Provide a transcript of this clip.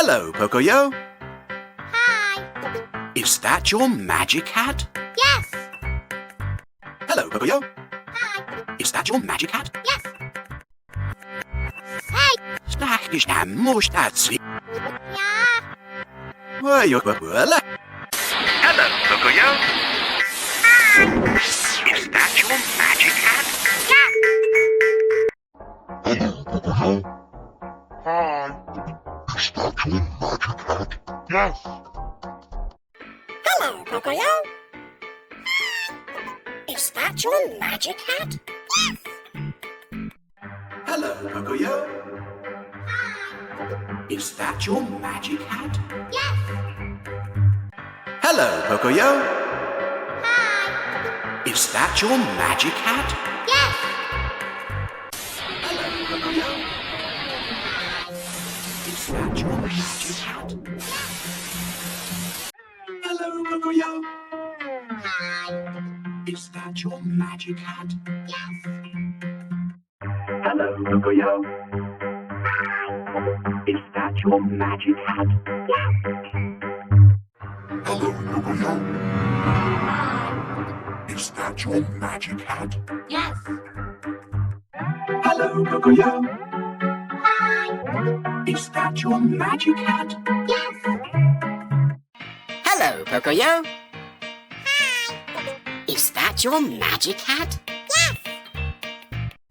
Hello, Pocoyo. Hi. Is that your magic hat? Yes. Hello, Pocoyo. Hi. Is that your magic hat? Yes. Hey. Snack is ham mustatsi. Yeah. Hello, Pocoyo. Is that your magic hat? Yeah. Hello, Pocoyo. Hi. Is that your magic hat? Yes. Hello, Pocoyo. Is that your magic hat? Yes. Hello, Pocoyo. Hi. Is that your magic hat? Yes. Hello, Pocoyo. Hi. Is that your magic hat? Yes. Hello, Pocoyo. Is that your magic hat? Hello, Pocoyo. Hi. Is that your magic hat? Yes. Hello, Pocoyo. Is that your magic hat? Yes. Hello, Pocoyo. Is that your magic hat? Yes. Hello, Pocoyo. Hi. Is that your magic hat? Yes. Hello, Pocoyo. Hi. Is that your magic hat?